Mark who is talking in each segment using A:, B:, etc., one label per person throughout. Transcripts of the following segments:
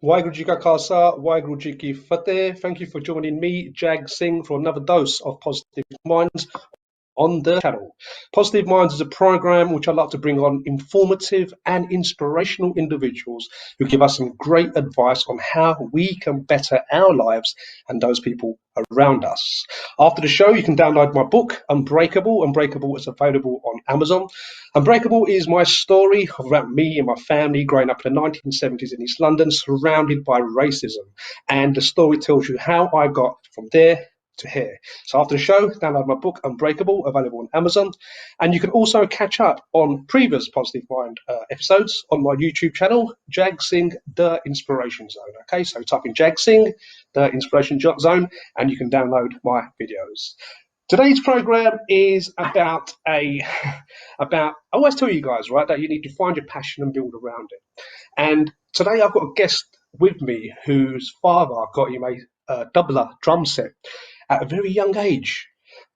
A: Waheguru Ji Ka Khalsa, Waheguru Ji Ki Fateh. Thank you for joining me, Jag Singh, for another dose of Positive Minds on the channel. Positive Minds is a program which I like to bring on informative and inspirational individuals who give us some great advice on how we can better our lives and those people around us. After the show, you can download my book, Unbreakable. Unbreakable is available on Amazon. Unbreakable is my story about me and my family growing up in the 1970s in East London, surrounded by racism. And the story tells you how I got from there to here. So after the show, download my book, Unbreakable, available on Amazon. And you can also catch up on previous Positive Mind episodes on my YouTube channel, Jag Singh, The Inspiration Zone. Okay, so type in Jag Singh, The Inspiration Zone, and you can download my videos. Today's program is about I always tell you guys, right, that you need to find your passion and build around it. And today I've got a guest with me whose father got him a doubler drum set at a very young age.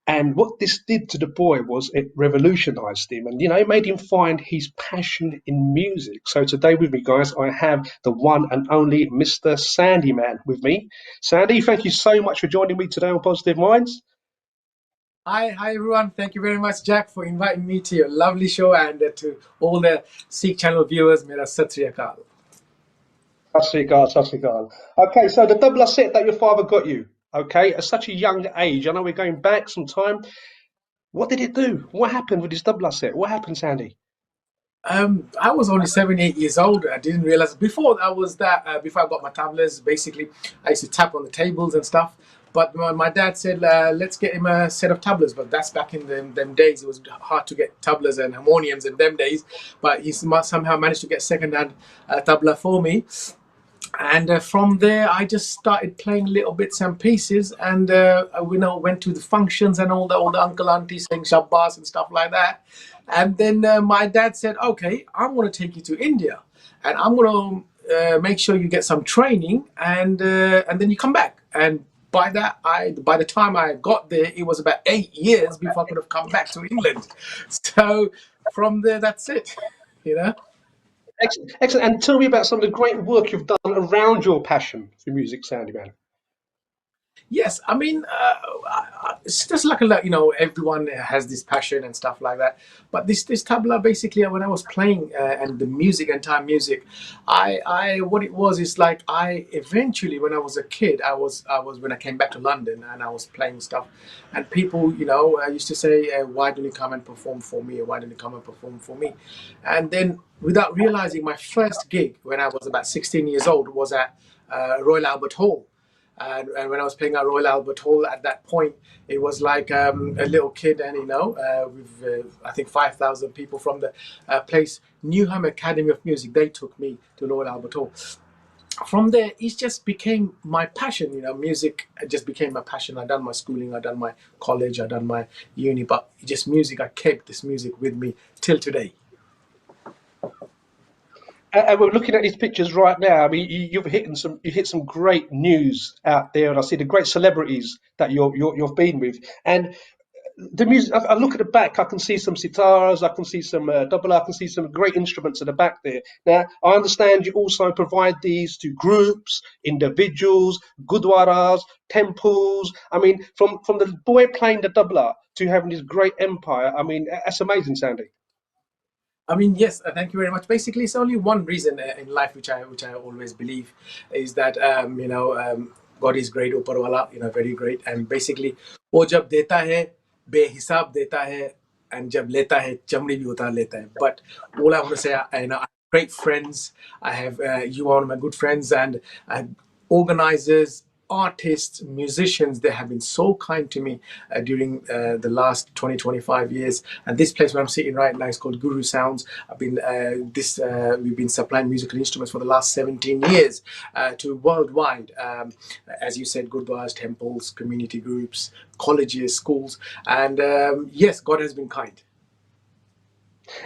A: And what this did to the boy was it revolutionized him and, it made him find his passion in music. So today with me, guys, I have the one and only Mr. Sandyman with me. Sandy, thank you so much for joining me today on Positive Minds.
B: Hi everyone. Thank you very much, Jack, for inviting me to your lovely show, and to all the Sikh channel viewers, mera sat sri akal.
A: Sat sri akal, sat sri akal. Okay, so the doubler set that your father got you, okay, at such a young age, I know we're going back some time. What did it do? What happened with this doubler set? What happened, Sandy?
B: I was only 7, 8 years old. I didn't realize before before I got my tablas. Basically, I used to tap on the tables and stuff. But my dad said, let's get him a set of tablas. But that's back in them days. It was hard to get tablas and harmoniums in them days. But he somehow managed to get second-hand tabla for me. And from there, I just started playing little bits and pieces, and we went to the functions and all the uncle aunties saying shabbas and stuff like that. And then my dad said, "Okay, I'm going to take you to India, and I'm going to make sure you get some training, and then you come back." And by the time I got there, it was about 8 years before I could have come back to England. So from there, that's it,
A: Excellent, excellent. And tell me about some of the great work you've done around your passion for music, Sandyman.
B: Yes, I mean, it's just like everyone has this passion and stuff like that. But this tabla, basically, when I was playing and the music, entire music, I what it was is like I eventually, when I was a kid, I was when I came back to London and I was playing stuff, and people, used to say, "Why don't you come and perform for me? Or why don't you come and perform for me?" And then, without realizing, my first gig when I was about 16 years old was at Royal Albert Hall. And when I was playing at Royal Albert Hall at that point, it was like a little kid, and with I think 5,000 people from the place, Newham Academy of Music. They took me to Royal Albert Hall. From there, it just became my passion. Music just became my passion. I done my schooling, I done my college, I done my uni, but just music. I kept this music with me till today.
A: And we're looking at these pictures right now. I mean, you've hit some great news out there, and I see the great celebrities that you've been with. And the music, I look at the back, I can see some sitars, I can see some double, I can see some great instruments at the back there. Now, I understand you also provide these to groups, individuals, gurdwaras, temples. I mean, from the boy playing the double to having this great empire. I mean, that's amazing, Sandy.
B: I mean, yes, thank you very much. Basically, it's only one reason in life which I always believe is that God is great, Upar very great, and basically, वो जब देता है बेहिसाब देता है, and जब लेता है चमड़ी भी उतार लेता है. But all I want to say, I have great friends. I have you are one of my good friends, and organizers, artists, musicians, they have been so kind to me during the last 25 years. And this place where I'm sitting right now is called Guru Sounds. We've been supplying musical instruments for the last 17 years to worldwide. As you said, gurdwaras, temples, community groups, colleges, schools. And yes, God has been kind.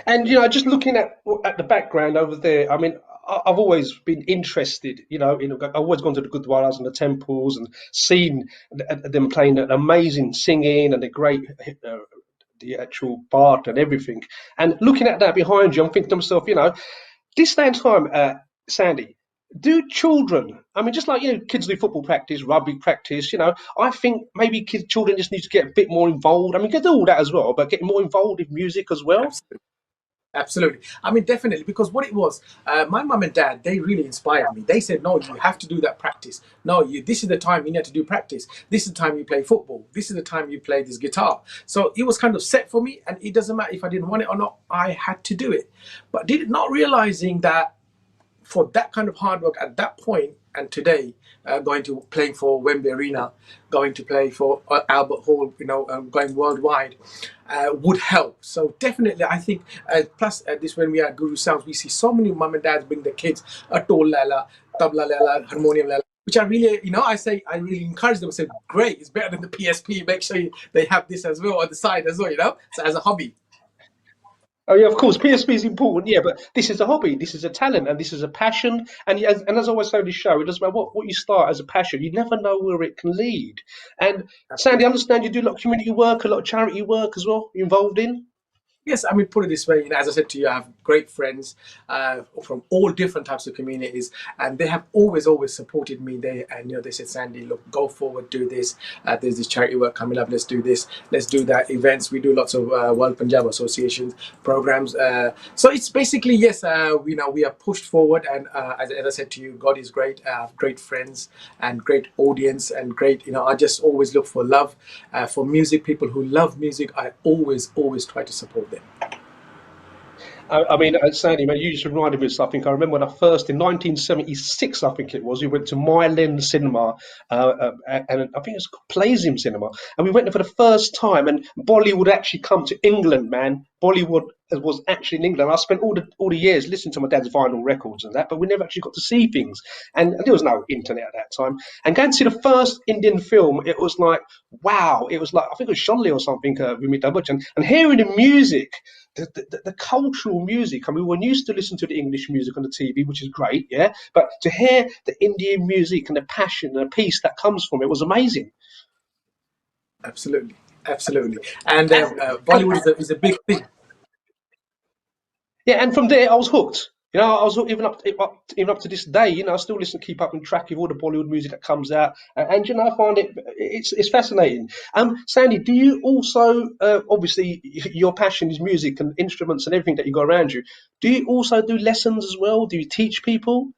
A: And just looking at the background over there, I mean, I've always been interested. I've always gone to the gurdwaras and the temples and seen them playing amazing singing and the actual part and everything. And looking at that behind you, I'm thinking to myself, this day and time, Sandy, do children, I mean, just like, kids do football practice, rugby practice, I think maybe children just need to get a bit more involved. I mean, you can do all that as well, but getting more involved in music as well.
B: Absolutely. Absolutely. I mean, definitely, because what it was, my mum and dad, they really inspired me. They said, no, you have to do that practice. No, this is the time you need to do practice. This is the time you play football. This is the time you play this guitar. So it was kind of set for me, and it doesn't matter if I didn't want it or not, I had to do it. But did not realizing that for that kind of hard work at that point and today, going to playing for Wembley Arena, going to play for Albert Hall, going worldwide, would help. So definitely, I think. Plus, this when we are at Guru Sounds, we see so many mum and dads bring their kids a tol lala, tabla lala, harmonium lala. Which I really, I really encourage them. I say, great, it's better than the PSP. Make sure they have this as well on the side as well. So as a hobby.
A: Oh yeah, of course, PSP is important, yeah, but this is a hobby, this is a talent, and this is a passion. And as I always say on the show, it doesn't matter what you start as a passion, you never know where it can lead. And Sandy, I understand you do a lot of community work, a lot of charity work as well, you're involved in?
B: Yes, I mean, put it this way, as I said to you, I have great friends from all different types of communities, and they have always supported me. They said, Sandy, look, go forward, do this. There's this charity work coming up. Let's do this. Let's do that. Events. We do lots of World Punjab Associations programs. So it's basically, yes, we are pushed forward, and as I said to you, God is great. I have great friends and great audience and great. I just always look for love for music. People who love music, I always try to support them.
A: I mean, Sandy, man, you just reminded me of something. I remember when in 1976, I think it was, we went to My Lens Cinema, and I think it's called Playsim Cinema, and we went there for the first time, and Bollywood actually come to England, man. Bollywood was actually in England. I spent all the years listening to my dad's vinyl records and that, but we never actually got to see things, and there was no internet at that time. And going to see the first Indian film, it was like, wow, it was like, I think it was Sholay or something, Vimitabh Bachchan, and hearing the music. The cultural music. I mean, we're used to listen to the English music on the TV, which is great, yeah. But to hear the Indian music and the passion and the peace that comes from it was amazing.
B: Absolutely, absolutely. And
A: And
B: Bollywood is a big thing.
A: yeah, and from there I was hooked. I was hooked even up to this day. I still listen, keep up and track with all the Bollywood music that comes out, and I find it's fascinating. Sandy, do you also obviously your passion is music and instruments and everything that you got around you? Do you also do lessons as well? Do you teach people?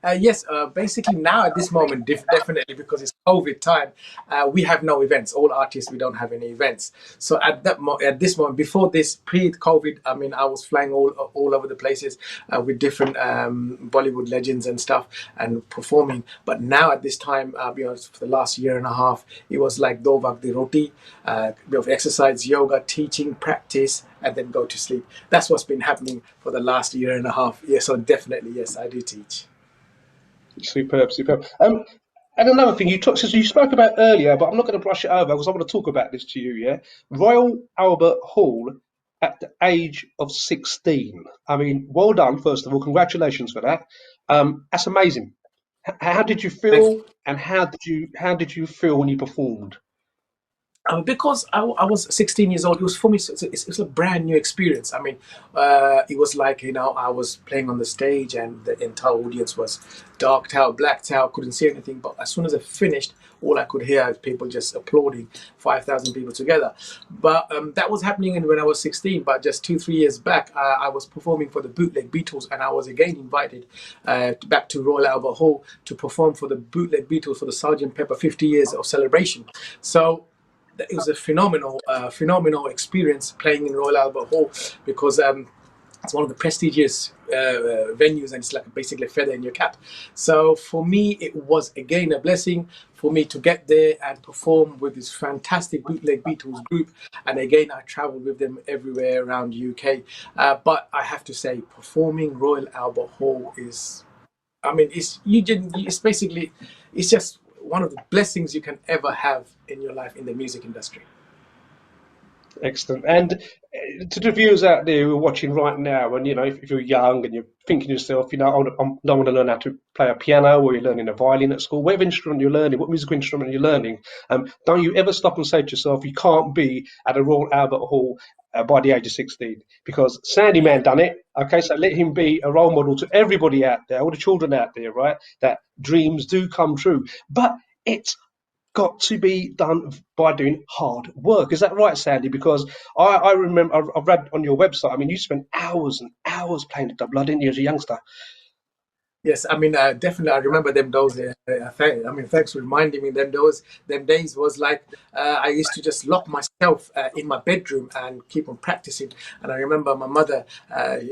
B: Yes, basically now at this moment, definitely because it's COVID time, we have no events. All artists, we don't have any events. So at this moment, before this pre-COVID, I mean, I was flying all over the places with different Bollywood legends and stuff and performing. But now at this time, for the last year and a half, it was like do vak di roti, bit of exercise, yoga, teaching, practice, and then go to sleep. That's what's been happening for the last year and a half. Yeah, so definitely, yes, I do teach.
A: Superb, superb. And another thing you spoke about earlier, but I'm not going to brush it over because I want to talk about this to you. Yeah, Royal Albert Hall at the age of 16. I mean, well done. First of all, congratulations for that. That's amazing. How did you
B: Thank
A: feel, and how did you feel when you performed?
B: because I was 16 years old, it was for me. It's a brand new experience. I mean, it was like I was playing on the stage, and the entire audience was darked out, blacked out, couldn't see anything. But as soon as I finished, all I could hear is people just applauding, 5,000 people together. But that was happening when I was 16. But just 2-3 years back, I was performing for the Bootleg Beatles, and I was again invited back to Royal Albert Hall to perform for the Bootleg Beatles for the Sergeant Pepper 50 years of celebration. So it was a phenomenal experience playing in Royal Albert Hall because it's one of the prestigious venues, and it's like basically a feather in your cap. So for me, it was again a blessing for me to get there and perform with this fantastic Bootleg Beatles group. And again, I traveled with them everywhere around UK. But I have to say, performing Royal Albert Hall is, I mean, it's basically, it's just one of the blessings you can ever have in your life in the music industry.
A: Excellent. And to the viewers out there who are watching right now, and if you're young and you're thinking to yourself, I want to learn how to play a piano, or you're learning a violin at school, whatever instrument you're learning, what musical instrument you're learning, don't you ever stop and say to yourself, you can't be at a Royal Albert Hall by the age of 16 because Sandyman done it. Okay, so let him be a role model to everybody out there, all the children out there, right? That dreams do come true, but it's got to be done by doing hard work. Is that right, Sandy? Because I remember I've read on your website. I mean, you spent hours and hours playing the tabla, didn't you, as a youngster?
B: Yes, I mean, definitely, I remember them those. Thanks for reminding me. Them days was like I used to just lock myself in my bedroom and keep on practicing. And I remember my mother;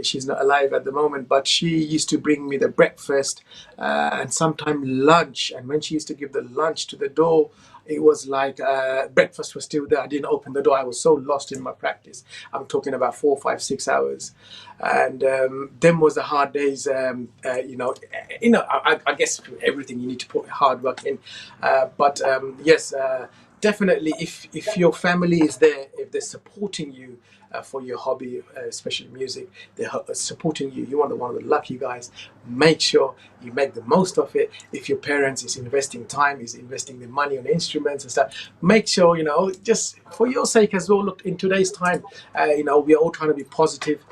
B: she's not alive at the moment, but she used to bring me the breakfast and sometime lunch. And when she used to give the lunch to the door, it was like breakfast was still there. I didn't open the door. I was so lost in my practice. I'm talking about 4, 5, 6 hours, and them was the hard days. I guess for everything you need to put hard work in. But yes, definitely, if your family is there, if they're supporting you for your hobby, especially music, they're supporting you. You are one of the lucky guys. Make sure you make the most of it. If your parents is investing time, is investing their money on instruments and stuff, make sure just for your sake as well. Look, in today's time, we are all trying to be positive.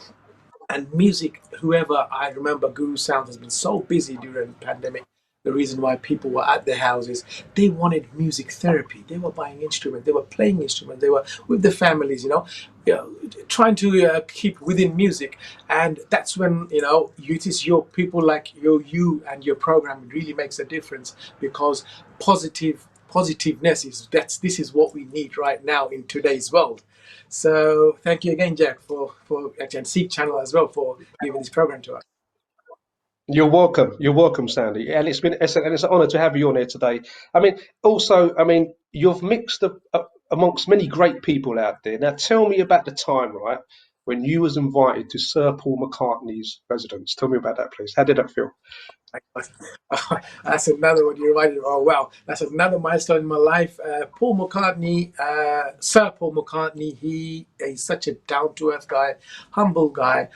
B: And music, whoever, I remember Guru Sound has been so busy during the pandemic. The reason why people were at their houses, they wanted music therapy. They were buying instruments, they were playing instruments, they were with their families, trying to keep within music. And that's when, it is your people like you and your program really makes a difference because positiveness this is what we need right now in today's world. So thank you again, Jack, for actually, and Sikh channel as well for giving this program to us.
A: You're welcome. You're welcome, Sandy. And it's an honour to have you on here today. I mean, also, I mean, you've mixed amongst many great people out there. Now, tell me about the time, right, when you was invited to Sir Paul McCartney's residence. Tell me about that, please. How did that feel?
B: That's another one you reminded me. Oh wow, that's another milestone in my life. Paul McCartney, Sir Paul McCartney. He is such a down to earth guy, humble guy.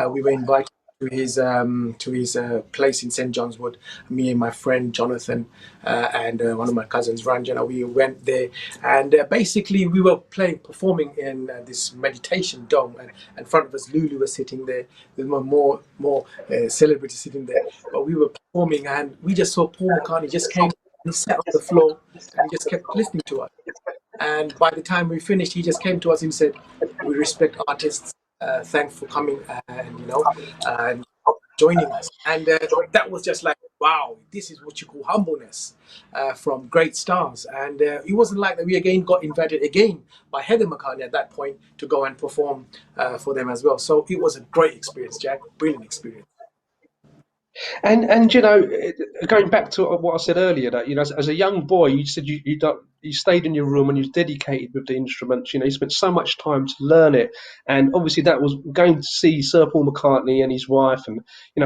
B: We were invited to his place in St John's Wood. Me and my friend Jonathan and one of my cousins Ranjana. We went there, and basically we were performing in this meditation dome, and in front of us Lulu was sitting there. There's more celebrities sitting there, but we were performing, and we just saw Paul McCartney just came and he sat on the floor and he just kept listening to us. And by the time we finished, he just came to us and said, "We respect artists. Thanks for coming and and joining us." And that was just like, wow, this is what you call humbleness from great stars. And it wasn't like that. We again got invited again by Heather McCartney at that point to go and perform for them as well. So it was a great experience, Jack. Brilliant experience.
A: And going back to what I said earlier, that as a young boy, you said you stayed in your room and you was dedicated with the instruments. You spent so much time to learn it, and obviously that was going to see Sir Paul McCartney and his wife, and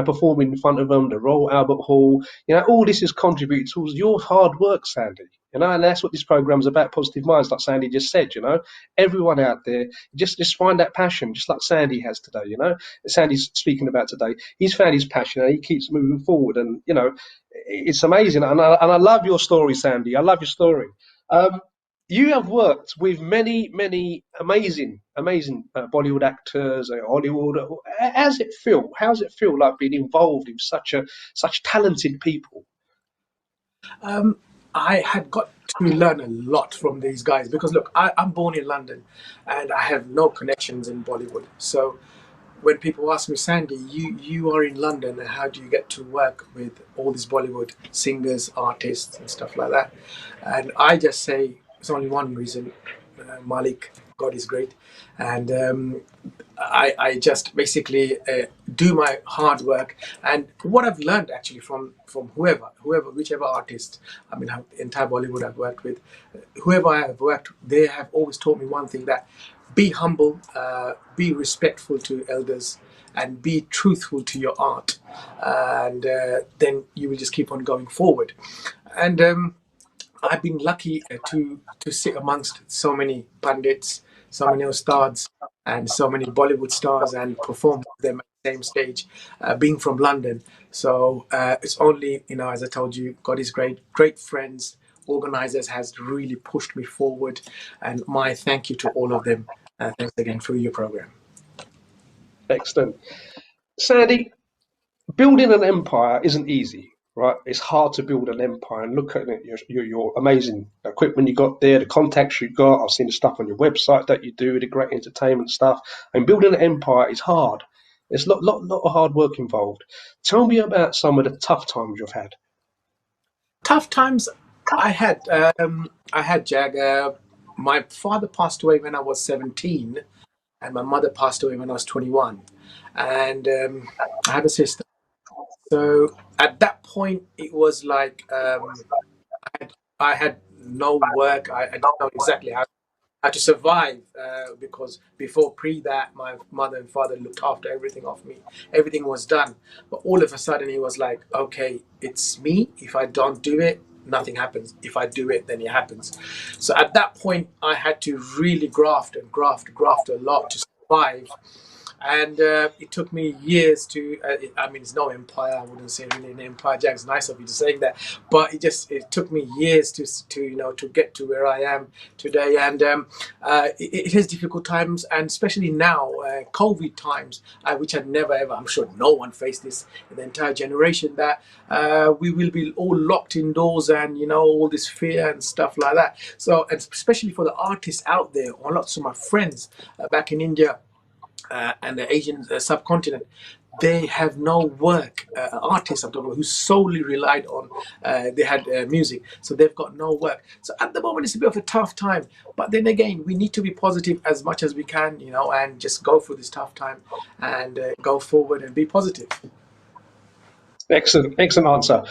A: performing in front of them, the Royal Albert Hall. All this has contributed towards your hard work, Sandy. And that's what this program is about. Positive minds, like Sandy just said. Everyone out there, just find that passion, just like Sandy has today. Sandy's speaking about today. He's found his passion and he keeps moving forward. And it's amazing. And I love your story, Sandy. I love your story. You have worked with many, many amazing Bollywood actors, Hollywood. How's it feel? How does it feel like being involved in such talented people?
B: I had got to learn a lot from these guys because look, I'm born in London and I have no connections in Bollywood. So when people ask me, Sandy, you are in London and how do you get to work with all these Bollywood singers, artists and stuff like that? And I just say it's only one reason, Malik, God is great. And I just basically do my hard work, and what I've learned actually from whichever artist, I mean, the entire Bollywood I've worked with, whoever I have worked, they have always taught me one thing: that be humble, be respectful to elders, and be truthful to your art, and then you will just keep on going forward. And I've been lucky to sit amongst so many pundits, so many stars, and so many Bollywood stars, and perform with them at the same stage. Being from London, so it's only as I told you, God is great. Great friends, organizers has really pushed me forward, and my thank you to all of them. Thanks again for your program.
A: Excellent. Sandy, building an empire isn't easy, right? It's hard to build an empire. And look at it, your amazing equipment you got there, the contacts you got. I've seen the stuff on your website that you do, the great entertainment stuff. And building an empire is hard. There's a lot of hard work involved. Tell me about some of the tough times you've had.
B: Tough times I had, Jag. My father passed away when I was 17, and my mother passed away when I was 21. And I have a sister. So at that point, it was like I had no work. I didn't know exactly how to survive because before pre that, my mother and father looked after everything of me. Everything was done. But all of a sudden, he was like, okay, it's me. If I don't do it, nothing happens. If I do it, then it happens. So at that point, I had to really graft and graft a lot to survive. And it took me years to. I mean, it's no empire. I wouldn't say really an empire. Jack's nice of you to saying that, but it took me years to get to where I am today. And it is difficult times, and especially now, COVID times, which had never ever. I'm sure no one faced this in the entire generation. That we will be all locked indoors, and all this fear and stuff like that. So, and especially for the artists out there, or lots of my friends back in India. And the Asian subcontinent, they have no work. Artists, I'm talking about, who solely relied on, they had music, so they've got no work. So at the moment, it's a bit of a tough time. But then again, we need to be positive as much as we can, and just go for this tough time and go forward and be positive.
A: Excellent answer.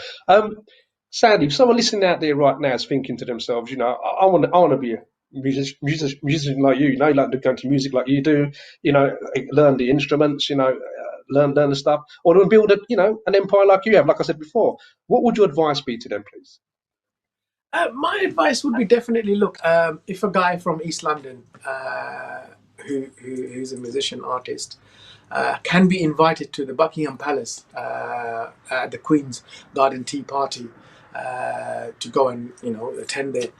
A: Sandy, if someone listening out there right now is thinking to themselves, I want to be a musician like you, like to go into music like you do, learn the instruments, learn the stuff, or to build an empire like you have, like I said before. What would your advice be to them, please?
B: My advice would be definitely look. If a guy from East London, who's a musician artist, can be invited to the Buckingham Palace at the Queen's Garden Tea Party to go and attend it.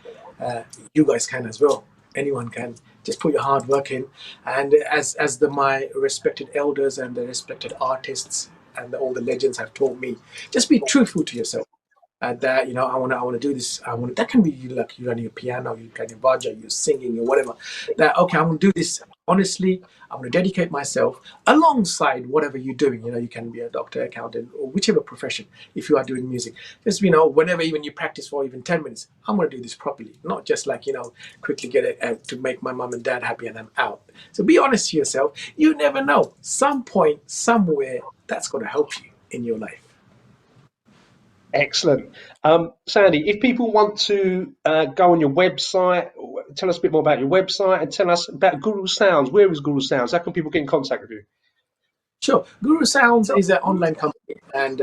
B: You guys can as well. Anyone can. Just put your hard work in, and as my respected elders and the respected artists and all the legends have taught me, just be truthful to yourself. That I want to do this. That can be like you running a piano, you playing a baja, you're singing or whatever. That okay, I'm going to do this honestly. I'm going to dedicate myself alongside whatever you're doing. You can be a doctor, accountant, or whichever profession. If you are doing music, just whenever even you practice for even 10 minutes, I'm going to do this properly, not just like quickly get it to make my mum and dad happy and I'm out. So be honest to yourself. You never know. Some point, somewhere, that's going to help you in your life.
A: Excellent. Sandy, if people want to go on your website, tell us a bit more about your website and tell us about Guru Sounds. Where is Guru Sounds? How can people get in contact with you?
B: Sure. Guru Sounds is an online company, and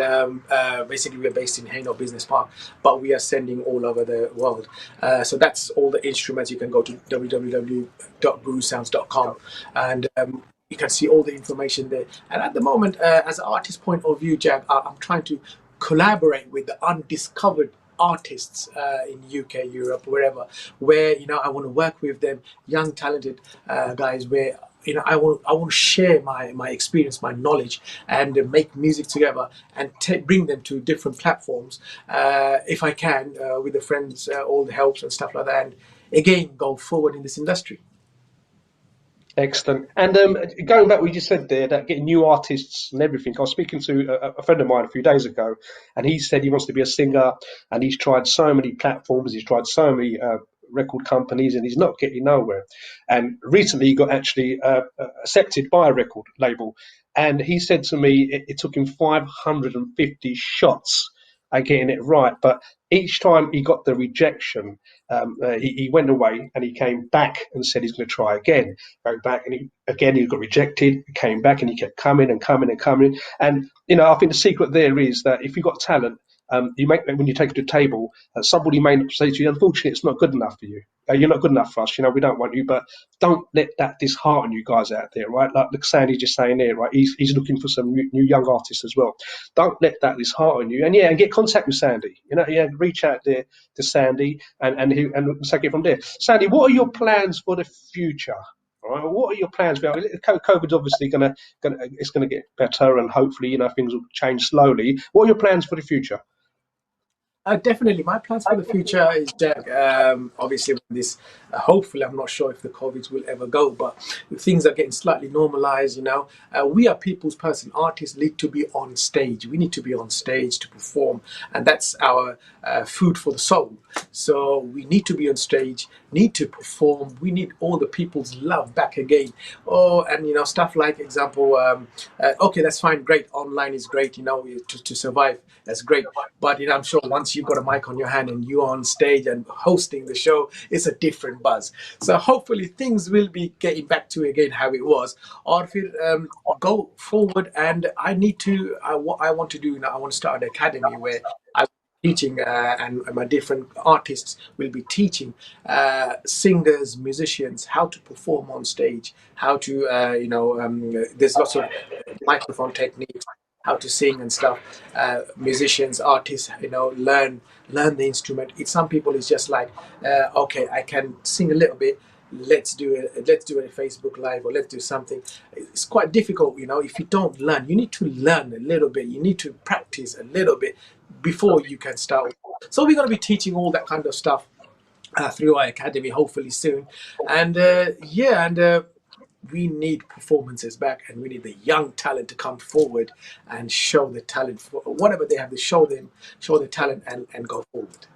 B: basically we're based in Hainault Business Park, but we are sending all over the world. So that's all the instruments. You can go to www.gurusounds.com and you can see all the information there. And at the moment, as an artist point of view, Jag, I'm trying to collaborate with the undiscovered artists in UK, Europe, wherever, where I want to work with them, young talented guys, where I want to share my experience, my knowledge, and make music together and bring them to different platforms if I can, with the friends, all the helps and stuff like that, and again go forward in this industry.
A: Excellent. And going back, we just said there that getting new artists and everything. I was speaking to a friend of mine a few days ago, and he said he wants to be a singer, and he's tried so many platforms, he's tried so many record companies, and he's not getting nowhere. And recently, he got actually accepted by a record label, and he said to me it took him 550 shots at getting it right, but each time he got the rejection, he went away and he came back and said he's going to try again. Go back and he got rejected. He came back and he kept coming and coming and coming. And I think the secret there is that if you've got talent, you make when you take it to the table, somebody may say to you, unfortunately, it's not good enough for you. You're not good enough for us. We don't want you. But don't let that dishearten you guys out there, right? Like Sandy's just saying there, right? He's looking for some new young artists as well. Don't let that dishearten you. And and get contact with Sandy. Reach out there to Sandy and take it from there. Sandy, what are your plans for the future? All right? What are your plans? COVID's obviously gonna it's gonna get better, and hopefully, you know, things will change slowly. What are your plans for the future?
B: Definitely, my plans for the future is, Jack. Obviously, with this, hopefully, I'm not sure if the COVID will ever go, but things are getting slightly normalized. You know, we are people's person. Artists need to be on stage. We need to be on stage to perform, and that's our food for the soul. So we need to be on stage, need to perform. We need all the people's love back again. Oh, and you know, stuff like example. Okay, that's fine, great. Online is great. You know, to survive, that's great. But you know, I'm sure once you've got a mic on your hand and you're on stage and hosting the show, it's a different buzz. So hopefully things will be getting back to again how it was. Or if it go forward, and I need to, what I want to do, you know, I want to start an academy where I teaching and my different artists will be teaching singers, musicians how to perform on stage, how to there's lots of microphone techniques, how to sing and stuff. Musicians, artists, you know, learn the instrument. It's some people it's just like, okay, I can sing a little bit. Let's do it. Let's do a Facebook Live, or let's do something. It's quite difficult, you know. If you don't learn, you need to learn a little bit. You need to practice a little bit before you can start. So we're going to be teaching all that kind of stuff through our academy, hopefully soon. And we need performances back, and we need the young talent to come forward and show the talent for whatever they have to show the talent and go forward.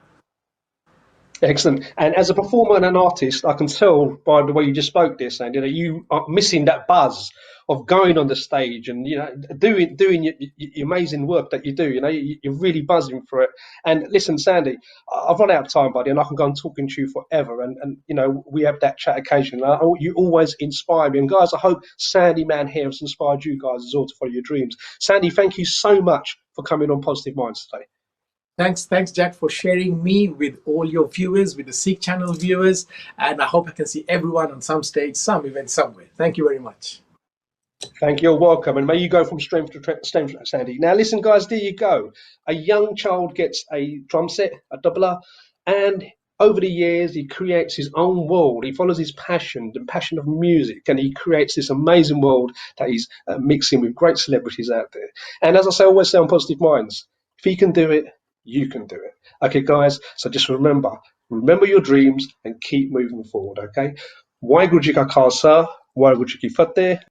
A: Excellent. And as a performer and an artist, I can tell by the way you just spoke this, and you know, you are missing that buzz of going on the stage and, you know, doing your amazing work that you do. You know, you're really buzzing for it. And listen, Sandy, I've run out of time, buddy, and I can go on talking to you forever. And you know, we have that chat occasionally. You always inspire me. And guys, I hope Sandyman here has inspired you guys as well to follow your dreams. Sandy, thank you so much for coming on Positive Minds today.
B: Thanks, Jack, for sharing me with all your viewers, with the Sikh channel viewers, and I hope I can see everyone on some stage, some event, somewhere. Thank you very much.
A: Thank you. You're welcome, and may you go from strength to strength, Sandy. Now, listen, guys, there you go. A young child gets a drum set, a doubler, and over the years, he creates his own world. He follows his passion, the passion of music, and he creates this amazing world that he's mixing with great celebrities out there. And as I say, always say on Positive Minds, if he can do it, you can do it. Okay, guys, so just remember your dreams and keep moving forward, okay? Waheguru Ji Ka Khalsa, Waheguru Ji Ki Fateh.